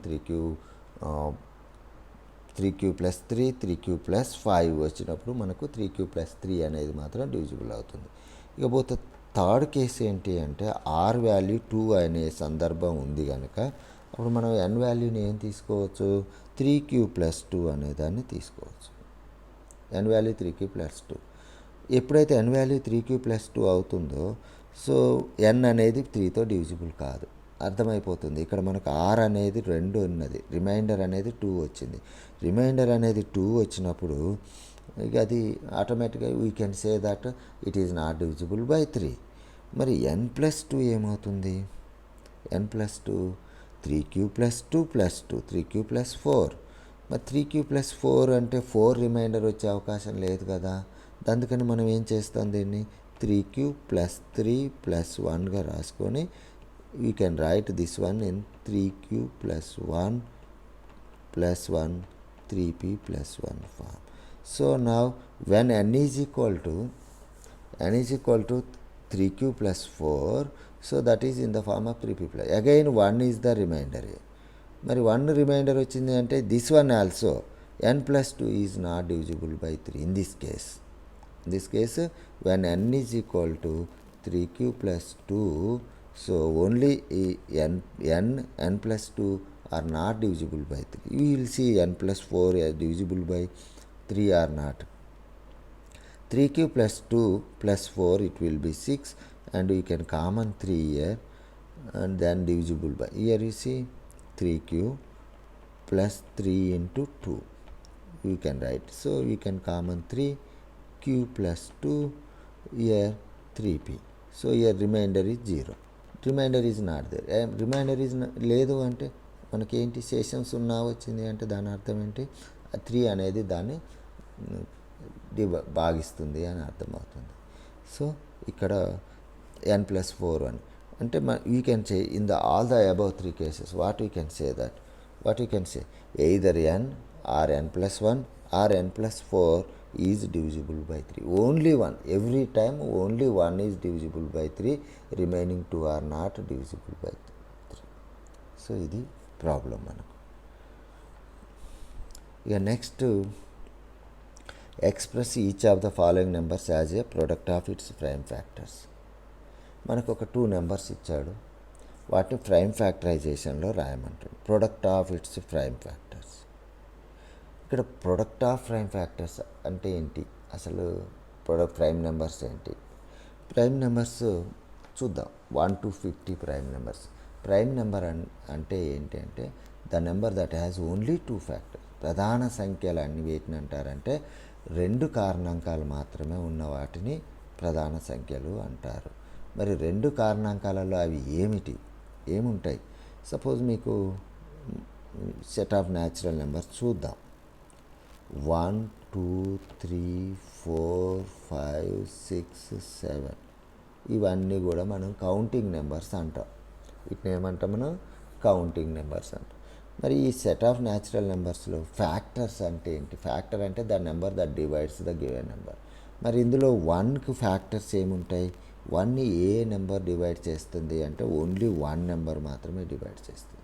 3q plus 3, 3q plus 5 వచ్చినప్పుడు మనకు 3q ప్లస్ 3 అనేది మాత్రం డివిజిబుల్ అవుతుంది. ఇకపోతే థర్డ్ కేసు ఏంటి అంటే ఆర్ వాల్యూ 2 అనే సందర్భం ఉంది కనుక అప్పుడు మనం n వాల్యూని ఏం తీసుకోవచ్చు? 3q ప్లస్ 2 అనేదాన్ని తీసుకోవచ్చు. n value 3q plus 2. ఎప్పుడైతే n వాల్యూ 3q ప్లస్ 2 అవుతుందో సో n అనేది 3తో డివిజిబుల్ కాదు, అర్థమైపోతుంది. ఇక్కడ మనకు r అనేది 2 ఉన్నది, రిమైండర్ అనేది 2 వచ్చింది. రిమైండర్ అనేది 2 వచ్చినప్పుడు ఇక అది ఆటోమేటిక్గా we can say that it is not divisible by 3. మరి n ప్లస్ 2 ఏమవుతుంది? n plus 2 3q plus 2 plus 2, 3q plus 4. మరి 3q ప్లస్ 4 అంటే 4 రిమైండర్ వచ్చే అవకాశం లేదు కదా. అందుకని మనం ఏం చేస్తాం? దీన్ని 3q ప్లస్ 3 ప్లస్ 1గా రాసుకొని we can write this one in 3q plus 1 plus 1 3p plus 1 form. So now when n is equal to 3q plus 4, so that is in the form of 3p plus again 1 is the remainder. మరి 1 remainder వచ్చింది అంటే this one also n plus 2 is not divisible by 3 in this case. In this case, when n is equal to 3q plus 2, so only n plus 2 are not divisible by 3. You will see n plus 4 is divisible by 3 or not. 3q plus 2 plus 4, it will be 6, and we can common 3 here, and then divisible by. Here you see 3q plus 3 into 2. You can write. So you can common 3q plus 2, here 3p. So here remainder is 0. Remainder is not there. Remainder is లేదు అంటే మనకి ఏంటి శేషం 0 వచ్చింది అంటే దాని అర్థం ఏంటి, 3 అనేది దాన్ని భాగిస్తుంది అని అర్థమవుతుంది. సో ఇక్కడ n+4 అని అంటే we can say in the all the above 3 cases what we can say either n or n+1 or n+4 is divisible by 3. Only one, every time only one is divisible by 3, remaining 2 are not divisible by 3. So ఇది problem మనకు. ఇక next, express each of the following numbers as a product of its prime factors. మనకు ఒక 2 numbers ఇచ్చాడు, వాటిని prime ఫ్యాక్టరైజేషన్లో రాయమంటాడు. Product of its prime factors. ఇక్కడ ప్రొడక్ట్ ఆఫ్ ప్రైమ్ ఫ్యాక్టర్స్ అంటే ఏంటి, అసలు ప్రైమ్ నెంబర్స్ ఏంటి? ప్రైమ్ నెంబర్స్ చూద్దాం. 1 to 50 prime numbers. Prime number అంటే ఏంటి అంటే the number that has only 2 factors. ప్రధాన సంఖ్యలు అన్ని వేటిని అంటారంటే 2 కారణాంకాలు మాత్రమే ఉన్న వాటిని ప్రధాన సంఖ్యలు అంటారు. మరి 2 కారణాంకాలలో అవి ఏముంటాయి? సపోజ్ మీకు సెట్ ఆఫ్ న్యాచురల్ నెంబర్స్ చూద్దాం. 1 2 3 4 5 6 7 ఇవన్నీ కూడా మనం కౌంటింగ్ నెంబర్స్ అంటాం. వీటిని ఏమంటాం మనం? కౌంటింగ్ నెంబర్స్ అంటాం. మరి ఈ సెట్ ఆఫ్ న్యాచురల్ నెంబర్స్లో ఫ్యాక్టర్స్ అంటే ఏంటి? ఫ్యాక్టర్ అంటే the number that divides the given number. మరి ఇందులో 1కి ఫ్యాక్టర్స్ ఏముంటాయి? 1ని ఏ నెంబర్ డివైడ్ చేస్తుంది అంటే ఓన్లీ 1 నెంబర్ మాత్రమే డివైడ్ చేస్తుంది.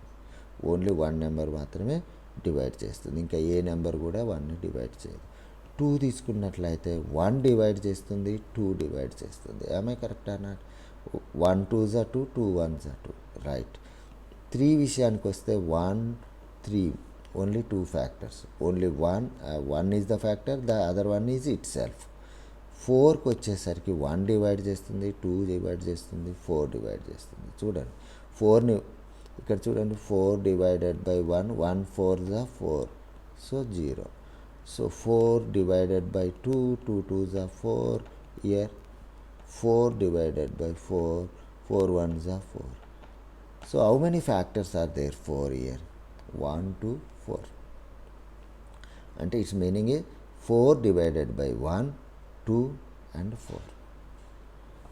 ఓన్లీ 1 నెంబర్ మాత్రమే డివైడ్ చేస్తుంది. ఇంకా ఏ నెంబర్ కూడా 1ని డివైడ్ చేయదు. 2 తీసుకున్నట్లయితే 1 డివైడ్ చేస్తుంది, 2 డివైడ్ చేస్తుంది. ఏమై కరెక్ట్ అన్నాడు? 1 2s are 2, 2 1s are 2, right. 3 విషయానికి వస్తే 1 3 only 2 factors. Only 1 is the factor, the other one is it self. 4కి వచ్చేసరికి 1 డివైడ్ చేస్తుంది, 2 డివైడ్ చేస్తుంది, 4 డివైడ్ చేస్తుంది. చూడండి 4ని ఇక్కడ చూడండి, 4 divided by 1, 1 4s are 4, so 0. So 4 divided by 2, 2 2s are 4, year 4 divided by 4, 4 1s are 4. So how many factors are there? 4 here. 1 2 4. అంటే it's meaning 4 divided by 1, 2 and 4.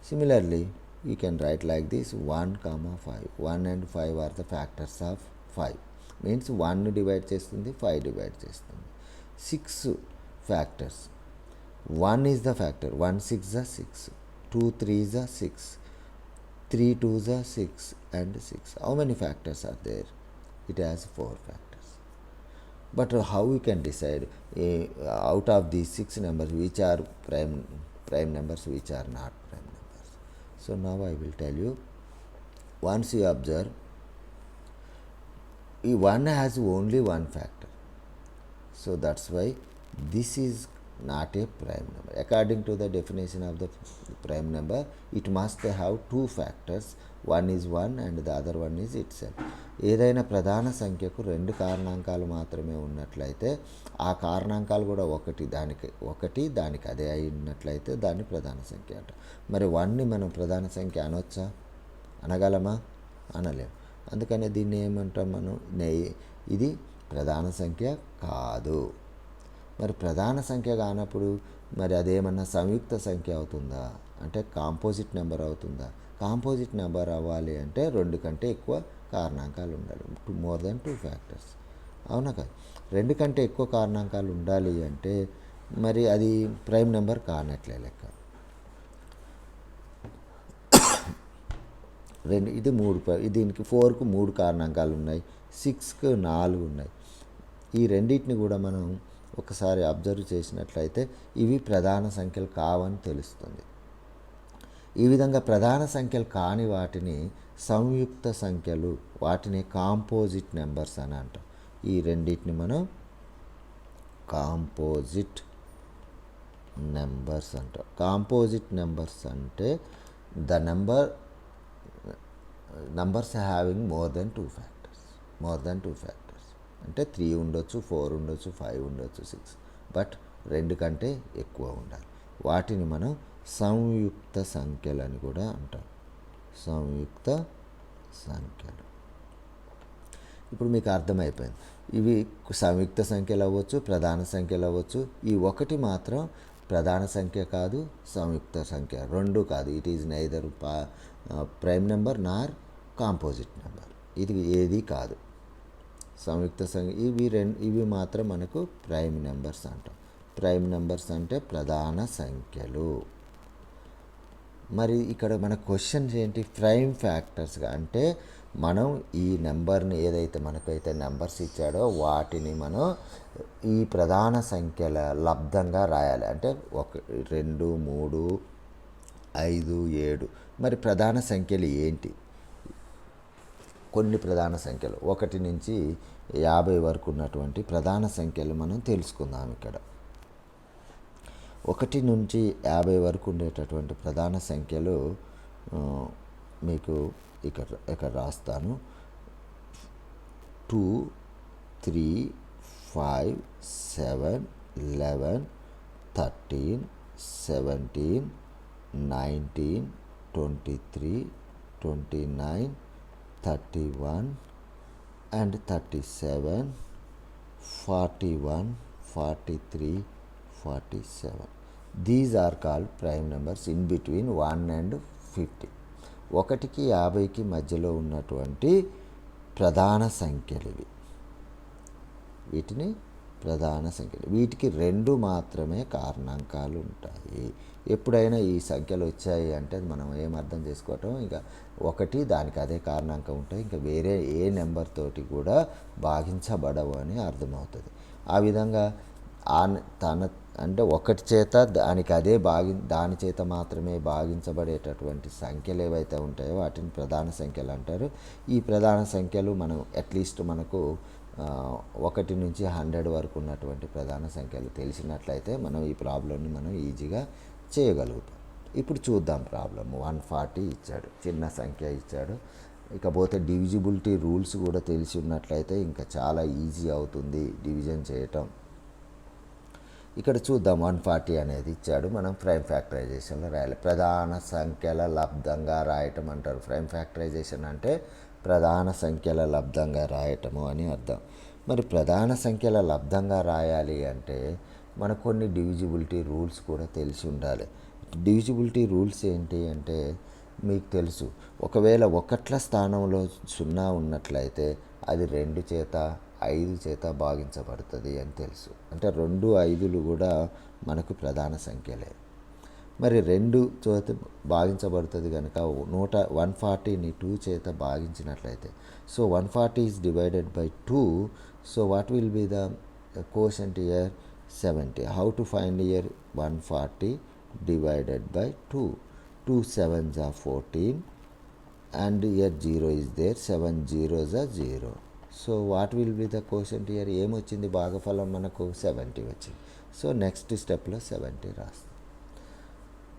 Similarly, we can write like this: 1, 5. 1 and 5 are the factors of 5. Means 1 divide చేస్తుంది, 5 divide చేస్తుంది. 6 factors. 1 is the factor. 1 6 is 6. 2 3 is 6. 3 2s are 6 and 6. How many factors are there? It has 4 factors. But how we can decide out of these 6 numbers which are prime numbers, which are not prime numbers? So now I will tell you. Once you observe, 1 has only 1 factor. So that's why this is not a prime number. According to the definition of the prime number, it must have 2 factors. One is 1 and the other one is itself. ఏదైనా ప్రధాన సంఖ్యకు 2 కారణాంకాలు మాత్రమే ఉన్నట్లయితే ఆ కారణాంకాలు కూడా దానికి అదే అయినట్లయితే దాన్ని ప్రధాన సంఖ్య అంట. మరి 1ని మనం ప్రధాన సంఖ్య అనొచ్చా? అనగలమా? అనలేం. అందుకనే దీన్ని ఏమంటాం మనం? ఇది ప్రధాన సంఖ్య కాదు. మరి ప్రధాన సంఖ్య కానప్పుడు మరి అదేమన్నా సంయుక్త సంఖ్య అవుతుందా అంటే కాంపోజిట్ నెంబర్ అవుతుందా? కాంపోజిట్ నెంబర్ అవ్వాలి అంటే 2 కంటే ఎక్కువ కారణాంకాలు ఉండాలి, మోర్ దెన్ 2 ఫ్యాక్టర్స్. అవునా కదా? 2 కంటే ఎక్కువ కారణాంకాలు ఉండాలి అంటే మరి అది ప్రైమ్ నెంబర్ కానట్లే లెక్క. ఇది 3, దీనికి 4కు 3 కారణాంకాలు ఉన్నాయి, 6కు 4 ఉన్నాయి. ఈ రెండింటిని కూడా మనం ఒకసారి అబ్జర్వ్ చేసినట్లయితే ఇవి ప్రధాన సంఖ్యలు కావని తెలుస్తుంది. ఈ విధంగా ప్రధాన సంఖ్యలు కాని వాటిని సంయుక్త సంఖ్యలు, వాటిని కాంపోజిట్ నెంబర్స్ అని అంటాం. ఈ రెండింటిని మనం కాంపోజిట్ నెంబర్స్ అంటాం. కాంపోజిట్ నెంబర్స్ అంటే the numbers having more than 2 factors. More than 2 factors. అంటే 3 ఉండొచ్చు, 4 ఉండొచ్చు, 5 ఉండొచ్చు, 6, బట్ 2 కంటే ఎక్కువ ఉండాలి. వాటిని మనం సంయుక్త సంఖ్యలు అని కూడా అంటాం. సంయుక్త సంఖ్యలు. ఇప్పుడు మీకు అర్థమైపోయింది. ఇవి సంయుక్త సంఖ్యలు అవ్వచ్చు, ప్రధాన సంఖ్యలు అవ్వచ్చు. ఈ ఒకటి మాత్రం ప్రధాన సంఖ్య కాదు, సంయుక్త సంఖ్య రెండు కాదు. It is neither prime number Nar composite number. ఇది ఏది కాదు. సంయుక్త సంఖ్య ఇవి మాత్రం మనకు ప్రైమ్ నెంబర్స్ అంటాం. ప్రైమ్ నెంబర్స్ అంటే ప్రధాన సంఖ్యలు. మరి ఇక్కడ మన క్వశ్చన్స్ ఏంటి? ప్రైమ్ ఫ్యాక్టర్స్గా అంటే మనం ఈ నెంబర్ని ఏదైతే మనకైతే నెంబర్స్ ఇచ్చాడో వాటిని మనం ఈ ప్రధాన సంఖ్యల లబ్ధంగా రాయాలి. అంటే 1, 2, 3, 5, 7. మరి ప్రధాన సంఖ్యలు ఏంటి? కొన్ని ప్రధాన సంఖ్యలు 1 నుంచి 50 వరకు ఉన్నటువంటి ప్రధాన సంఖ్యలు మనం తెలుసుకుందాం. ఇక్కడ 1 నుంచి 50 వరకు ఉండేటటువంటి ప్రధాన సంఖ్యలు మీకు ఇక్కడ రాస్తాను. 2, 3, 5, 7, 11, 13, 17, 19, 23, 29, 31 and 37, 41, 43, 47. These are called prime numbers in between 1 and 50. 1కి 50కి మధ్యలో ఉన్నటువంటి ప్రధాన సంఖ్యలు ఇవి. వీటిని ప్రధాన సంఖ్యలు. వీటికి 2 మాత్రమే కారణాంకాలు ఉంటాయి. ఎప్పుడైనా ఈ సంఖ్యలు వచ్చాయి అంటే మనం ఏం అర్థం చేసుకోవటం, ఇంకా 1 దానికి అదే కారణాంకం ఉంటాయి, ఇంకా వేరే ఏ నెంబర్ తోటి కూడా భాగించబడవు అని అర్థమవుతుంది. ఆ విధంగా అంటే 1 చేత దానికి అదే దాని చేత మాత్రమే భాగించబడేటటువంటి సంఖ్యలు ఏవైతే ఉంటాయో వాటిని ప్రధాన సంఖ్యలు అంటారు. ఈ ప్రధాన సంఖ్యలు మనం అట్లీస్ట్ మనకు 1 నుంచి 100 వరకు ఉన్నటువంటి ప్రధాన సంఖ్యలు తెలిసినట్లయితే మనం ఈ ప్రాబ్లంని మనం ఈజీగా చేయగలుగుతాం. ఇప్పుడు చూద్దాం ప్రాబ్లం. 140 ఇచ్చాడు, చిన్న సంఖ్య ఇచ్చాడు. ఇకపోతే డివిజిబిలిటీ రూల్స్ కూడా తెలిసి ఉన్నట్లయితే ఇంకా చాలా ఈజీ అవుతుంది డివిజన్ చేయటం. ఇక్కడ చూద్దాం. 140 అనేది ఇచ్చాడు. మనం ప్రైమ్ ఫ్యాక్టరైజేషన్లో రాయాలి. ప్రధాన సంఖ్యల లబ్ధంగా రాయటం అంటారు. ప్రైమ్ ఫ్యాక్టరైజేషన్ అంటే ప్రధాన సంఖ్యల లబ్ధంగా రాయటము అని అర్థం. మరి ప్రధాన సంఖ్యల లబ్ధంగా రాయాలి అంటే మనకు కొన్ని డివిజిబిలిటీ రూల్స్ కూడా తెలిసి ఉండాలి. డివిజిబిలిటీ రూల్స్ ఏంటి అంటే మీకు తెలుసు, ఒకవేళ 1ల స్థానంలో 0 ఉన్నట్లయితే అది 2 చేత 5 చేత భాగించబడుతుంది అని తెలుసు. అంటే 2, 5లు కూడా మనకు ప్రధాన సంఖ్యలే. మరి 2 చేత భాగించబడుతుంది కనుక 140ని 2 చేత భాగించినట్లయితే, so 140 is divided by 2. So what will be the quotient here? 70. How to find here? 140 divided by 2. 2 7s are 14 and here 0 is there. 7 zeros are 0. So what will be the quotient year? ఏమొచ్చింది? భాగఫలం మనకు 70 వచ్చింది. So next స్టెప్లో 70 రాస్తాం.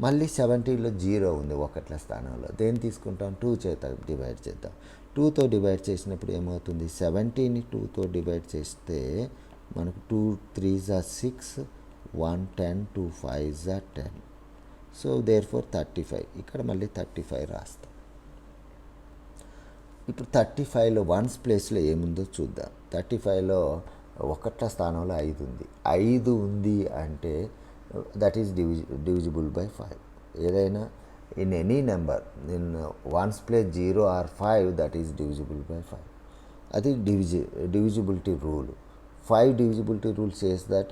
మళ్ళీ 70లో 0 ఉంది 1ల స్థానంలో. దేన్ని తీసుకుంటాం? 2 చేత డివైడ్ చేద్దాం. 2తో డివైడ్ చేసినప్పుడు ఏమవుతుంది? 70ని 2తో డివైడ్ చేస్తే మనకు 2 3s are 6, 1 10, 2 5s are 10. So therefore 35. ఇక్కడ మళ్ళీ 35 రాస్తాం. ఇప్పుడు 35లో 1s ప్లేస్లో ఏముందో చూద్దాం. 35లో 1ల స్థానంలో 5 ఉంది. 5 ఉంది అంటే దట్ ఈస్ డివిజిబుల్ బై 5. ఏదైనా in any number in 1s place 0 or 5 that is divisible by 5. అది divisibility rule. 5 divisibility rule says that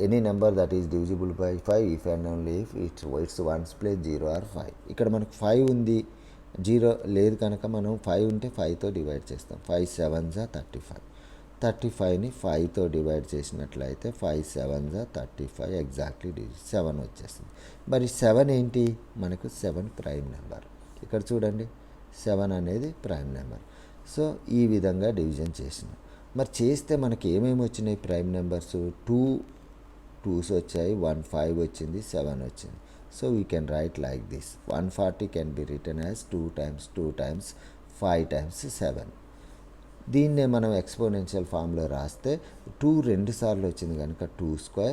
any number that is divisible by 5 if and only if it's 1's place 0 or 5. ఇక్కడ మనకు 5 ఉంది, 0 లేదు కనుక మనం 5 ఉంటే 5తో divide చేస్తాం. 5 7s are 35. 35ని 5తో divide చేసినట్లయితే 5 7s are 35. ఎగ్జాక్ట్లీ 7 వచ్చేస్తుంది. మరి 7 ఏంటి? మనకు 7 ప్రైమ్ నెంబర్. ఇక్కడ చూడండి, 7 అనేది ప్రైమ్ నెంబర్. సో ఈ విధంగా డివిజన్ చేసినాం. మరి చేస్తే మనకి ఏమేమి వచ్చినాయి? ప్రైమ్ నెంబర్స్ 2 2s వచ్చాయి, 1 5 వచ్చింది, 7 వచ్చింది. So we can write like this. 140 can be return as 2 times 2 times 5 times 7. దీన్నే మనం ఎక్స్పోనెన్షియల్ ఫామ్లో రాస్తే 2 రెండు సార్లు వచ్చింది కనుక 2²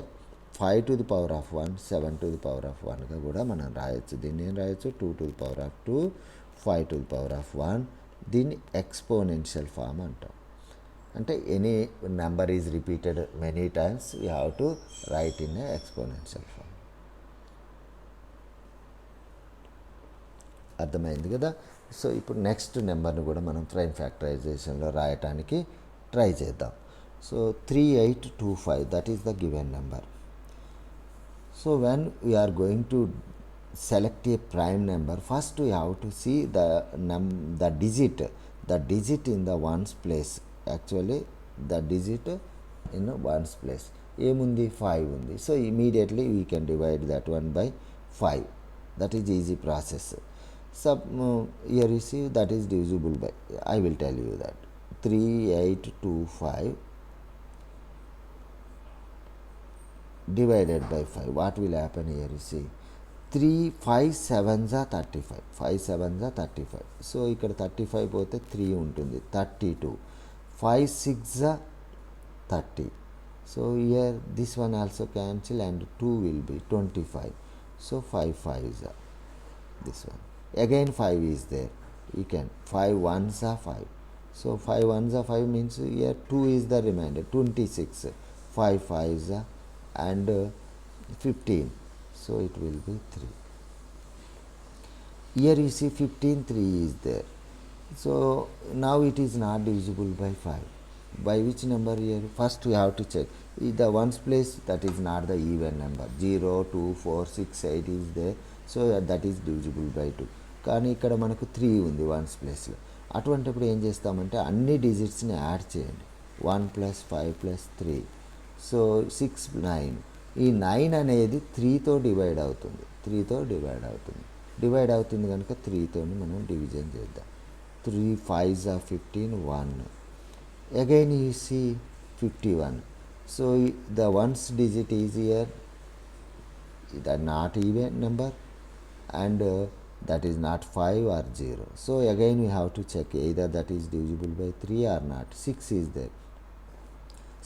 5 to the power of 1 7 to the power of 1గా కూడా మనం రాయొచ్చు. దీన్ని ఏం రాయొచ్చు 2 to the power of 2 5 to the power of 1. దీన్ని ఎక్స్పోనెన్షియల్ ఫామ్ అంటాం. అంటే any number is repeated many times you have to write in a exponential form. అర్థమైంది కదా. సో ఇప్పుడు నెక్స్ట్ నెంబర్ని కూడా మనం ప్రైమ్ ఫ్యాక్టరైజేషన్లో రాయటానికి ట్రై చేద్దాం. So 3825 that is the given number. So when we are going to select a prime number, first we have to see the digit in the ones place. Actually the digit in ones place ఏముంది 5 ఉంది. So immediately we can divide that one by 5. that is easy process. Here you see that is divisible by, I will tell you that 3825 divided by 5. What will happen here? You see 3 5 7s are 35. 5 7s are 35. So ఇక్కడ 35 పోతే 3 ఉంటుంది 32. 5 6 are 30. So here this one also cancel and 2 will be 25. So 5 5s are this one. Again 5 is there. You can 5 1s are 5. So 5 1s are 5 means here 2 is the remainder 26. 5 5s are and 15. So it will be 3. Here you see 15 3 is there. So now it is not divisible by 5. By which number here? First we have to check. In the ones place, that is not the even number. 0 2 4 6 8 is there. So that is divisible by 2. కానీ ఇక్కడ మనకు 3 ఉంది once ప్లేస్లో. అటువంటిప్పుడు ఏం చేస్తామంటే అన్ని డిజిట్స్ని add చేయండి. 1 + 5 + 3. సో 6 9. ఈ 9 అనేది 3తో డివైడ్ అవుతుంది. డివైడ్ అవుతుంది కనుక 3తో మనం డివిజన్ చేద్దాం. 3 5s are 15 1. Again you see 51. So the ones digit is here, the not even number, and that is not 5 or 0. So again we have to check either that is divisible by 3 or not. 6 is there.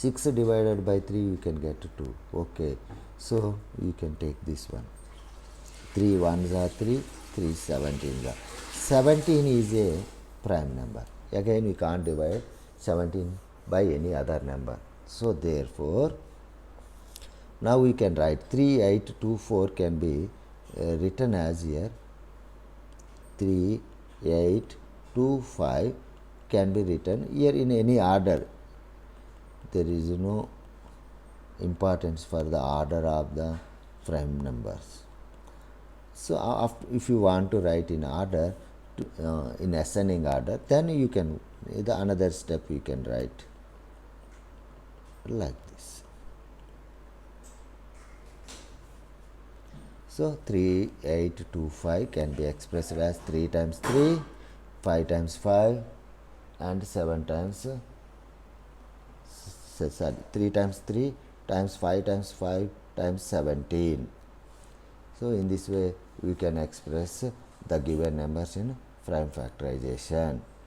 6 divided by 3 you can get 2. Okay, so you can take this one. 3 1s are 3, 3 17s are. 17 is a prime number. Again we can't divide 17 by any other number. So therefore now we can write 3824 can be written as here 3825 can be written here in any order. There is no importance for the order of the prime numbers. So if you want to write in order in ascending order, then you can the another step you can write like this. So 3825 can be expressed as 3 times 3, 5 times 5 and 7 times 3 times 3 times 5 times 5 times 17. So in this way we can express the given numbers in prime factorization.